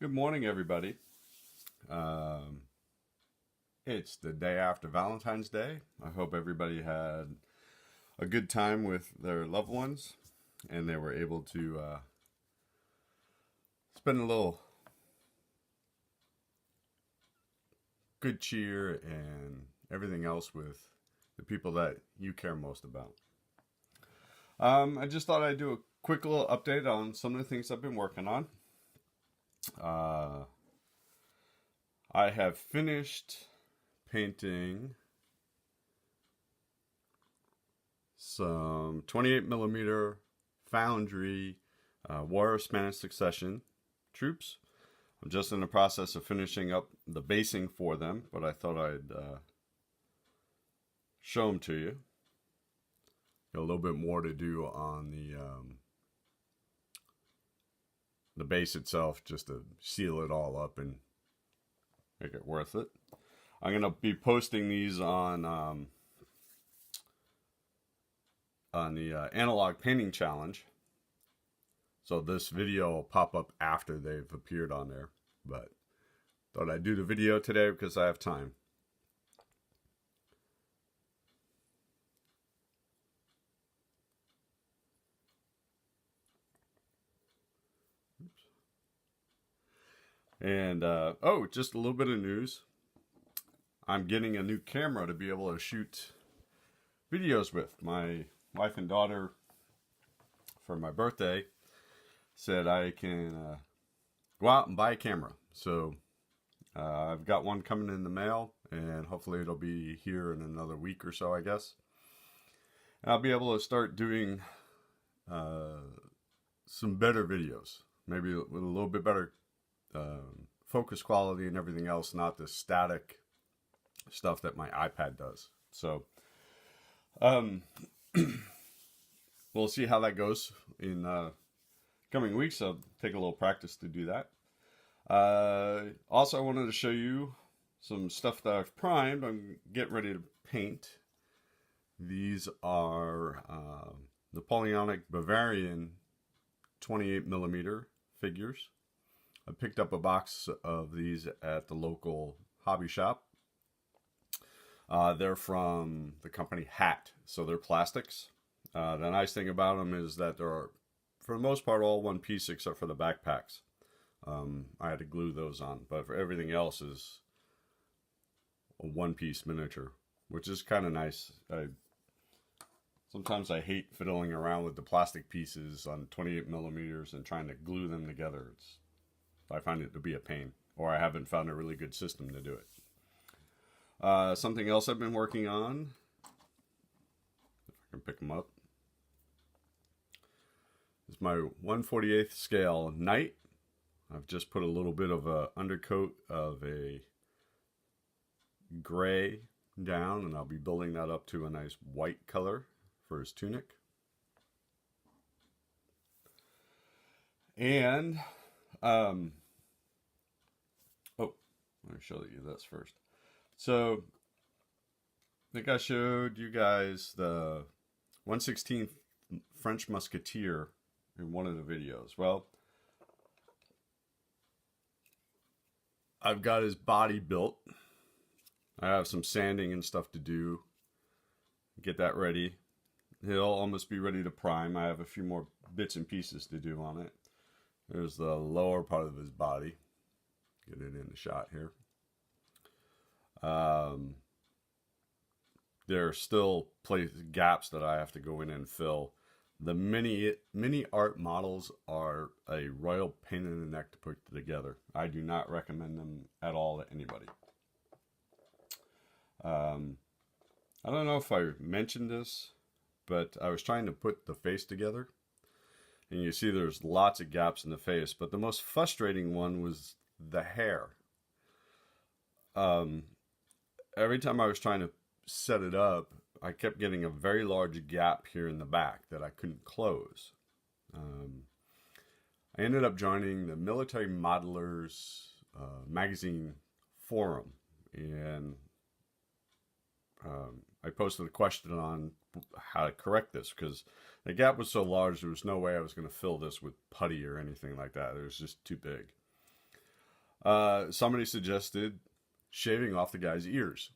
Good morning, everybody. Um, it's the day after Valentine's Day. I hope everybody had a good time with their loved ones and they were able to spend a little good cheer and everything else with the people that you care most about. I just thought I'd do a quick little update on some of the things I've been working on. Uh, I have finished painting some 28 millimeter Foundry War of Spanish Succession troops. I'm just in the process of finishing up the basing for them, but I thought I'd show them to you. Got a little bit more to do on the base itself, just to seal it all up and make it worth it. I'm going to be posting these on the analog painting challenge. So this video will pop up after they've appeared on there. But thought I'd do the video today because I have time. Oops. And oh, just a little bit of news. I'm getting a new camera to be able to shoot videos with. My wife and daughter, for my birthday, said I can go out and buy a camera. So I've got one coming in the mail, and hopefully it'll be here in another week or so, I guess. And I'll be able to start doing some better videos, maybe with a little bit better focus quality and everything else, not the static stuff that my iPad does. So we'll see how that goes in coming weeks. I'll take a little practice to do that. Also, I wanted to show you some stuff that I've primed. I'm getting ready to paint. These are Napoleonic Bavarian 28 millimeter figures. I picked up a box of these at the local hobby shop. They're from the company Hat, so they're plastics. The nice thing about them is that they're, for the most part, all one piece except for the backpacks. I had to glue those on, but for everything else is a one-piece miniature, which is kind of nice. Sometimes I hate fiddling around with the plastic pieces on 28 millimeters and trying to glue them together. I find it to be a pain, or I haven't found a really good system to do it. Something else I've been working on, if I can pick them up, is my 1/48th scale Knight. I've just put a little bit of a undercoat of a gray down, and I'll be building that up to a nice white color for his tunic. And oh, let me show you this first. So I think I showed you guys the 1/16 French musketeer in one of the videos. Well, I've got his body built. I have some sanding and stuff to do. Get that ready. He'll almost be ready to prime. I have a few more bits and pieces to do on it. There's the lower part of his body. Get it in the shot here. There are still gaps that I have to go in and fill. The mini art models are a royal pain in the neck to put together. I do not recommend them at all to anybody. I don't know if I mentioned this, but I was trying to put the face together. And you see there's lots of gaps in the face, but the most frustrating one was the hair. Every time I was trying to set it up, I kept getting a very large gap here in the back that I couldn't close. I ended up joining the Military Modelers magazine forum, and I posted a question on how to correct this because the gap was so large there was no way I was going to fill this with putty or anything like that. It was just too big. somebody suggested shaving off the guy's ears.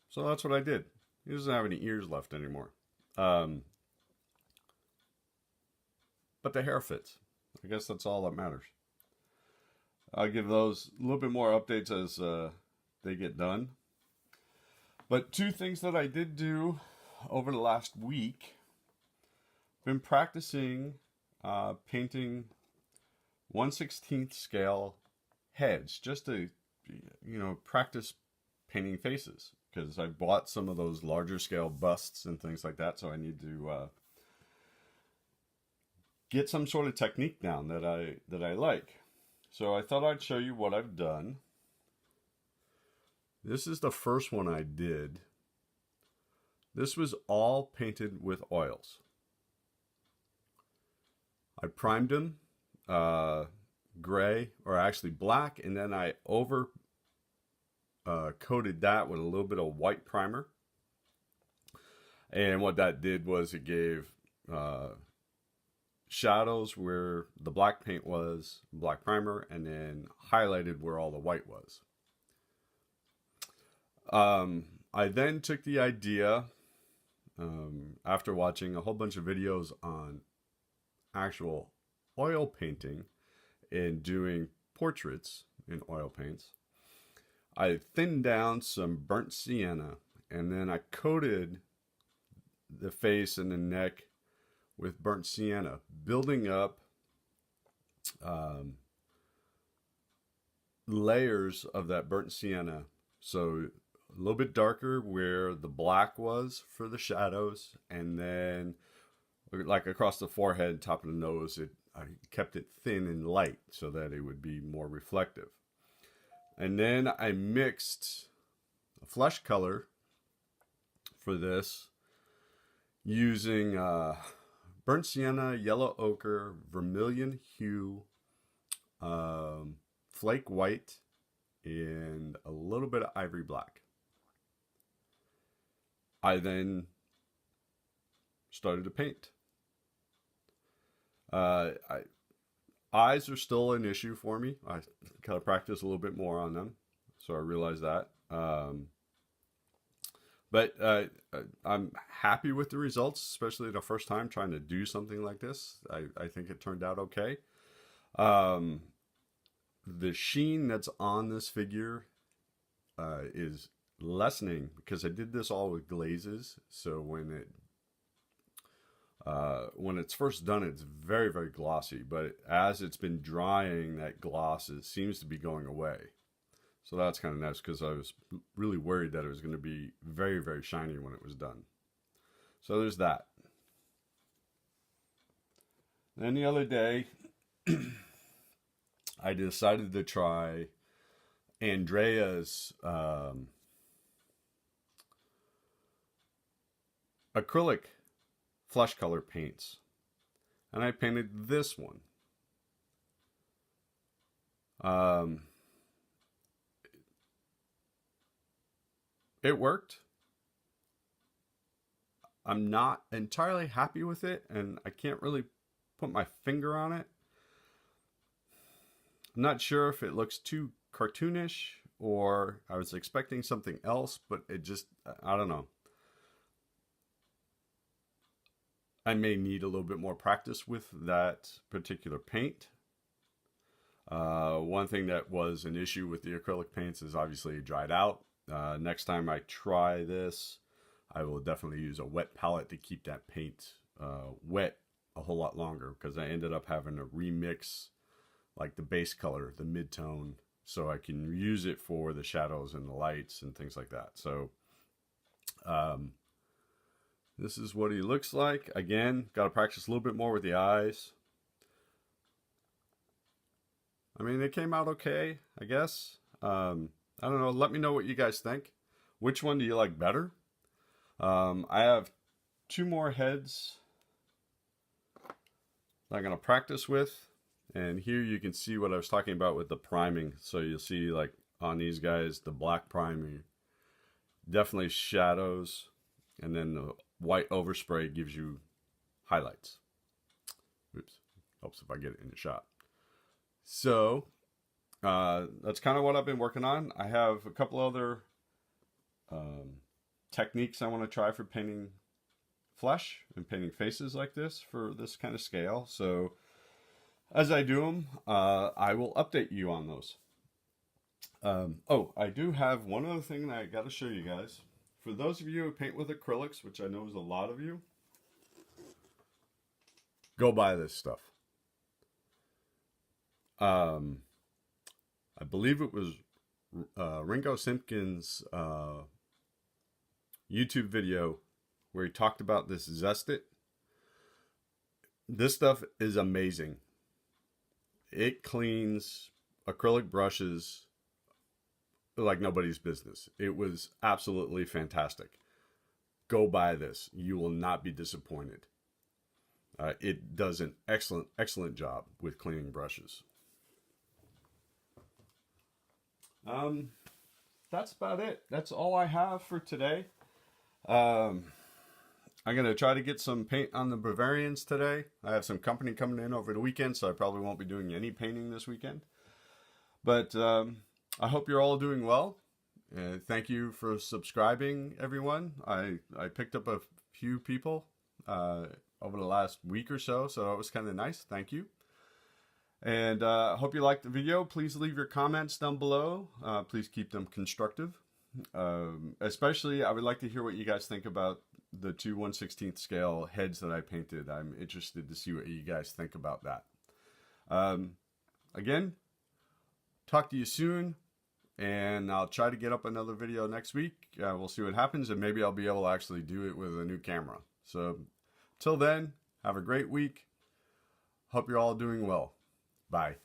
So that's what I did. He doesn't have any ears left anymore. But the hair fits. I guess that's all that matters. I'll give those a little bit more updates as they get done. But two things that I did do over the last week. Been practicing painting 1/16 scale heads just to, practice painting faces. Because I bought some of those larger scale busts and things like that. So I need to get some sort of technique down that I like. So I thought I'd show you what I've done. This is the first one I did. This was all painted with oils. I primed them gray, or actually black, and then I coated that with a little bit of white primer. And what that did was it gave shadows where the black paint was, black primer, and then highlighted where all the white was. I then took the idea, after watching a whole bunch of videos on actual oil painting and doing portraits in oil paints, I thinned down some burnt sienna, and then I coated the face and the neck with burnt sienna, building up layers of that burnt sienna. So a little bit darker where the black was for the shadows, and then like across the forehead, top of the nose, I kept it thin and light so that it would be more reflective. And then I mixed a flesh color for this using burnt sienna, yellow ochre, vermilion hue, flake white, and a little bit of ivory black. I then started to paint. Eyes are still an issue for me. I gotta practice a little bit more on them, so I realized that. But I'm happy with the results, especially the first time trying to do something like this. I think it turned out okay. The sheen that's on this figure is lessening because I did this all with glazes. So when it's first done, it's very, very glossy. But as it's been drying, that gloss seems to be going away. So that's kind of nice because I was really worried that it was going to be very, very shiny when it was done. So there's that. Then the other day, I decided to try Andrea's acrylic flesh color paints. And I painted this one. It worked. I'm not entirely happy with it, and I can't really put my finger on it. I'm not sure if it looks too cartoonish or I was expecting something else, but it just, I don't know. I may need a little bit more practice with that particular paint. One thing that was an issue with the acrylic paints is obviously it dried out. Next time I try this, I will definitely use a wet palette to keep that paint wet a whole lot longer, because I ended up having to remix like the base color, the mid-tone, so I can use it for the shadows and the lights and things like that. So this is what he looks like. Again, got to practice a little bit more with the eyes. I mean, it came out okay, I guess. I don't know. Let me know what you guys think. Which one do you like better? I have 2 more heads that I'm going to practice with. And here you can see what I was talking about with the priming. So you'll see, like, on these guys, the black priming definitely shadows. And then the white overspray gives you highlights. Oops. Helps if I get it in the shot. So that's kind of what I've been working on. I have a couple other techniques I want to try for painting flesh and painting faces like this for this kind of scale. So as I do them, I will update you on those. Oh, I do have one other thing that I got to show you guys. For those of you who paint with acrylics, which I know is a lot of you, go buy this stuff. I believe it was Ringo Simpkins' YouTube video where he talked about this Zest It. This stuff is amazing. It cleans acrylic brushes like nobody's business. It was absolutely fantastic. Go buy this. You will not be disappointed. It does an excellent job with cleaning brushes. That's about it. That's all I have for today. I'm going to try to get some paint on the Bavarians today. I have some company coming in over the weekend, so I probably won't be doing any painting this weekend. But I hope you're all doing well. Thank you for subscribing, everyone. I picked up a few people over the last week or so that was kind of nice. Thank you. And I hope you liked the video. Please leave your comments down below. Please keep them constructive. Especially, I would like to hear what you guys think about the two 1/16 scale heads that I painted. I'm interested to see what you guys think about that. Again, talk to you soon, and I'll try to get up another video next week. We'll see what happens, and maybe I'll be able to actually do it with a new camera. So, till then, have a great week. Hope you're all doing well. Bye.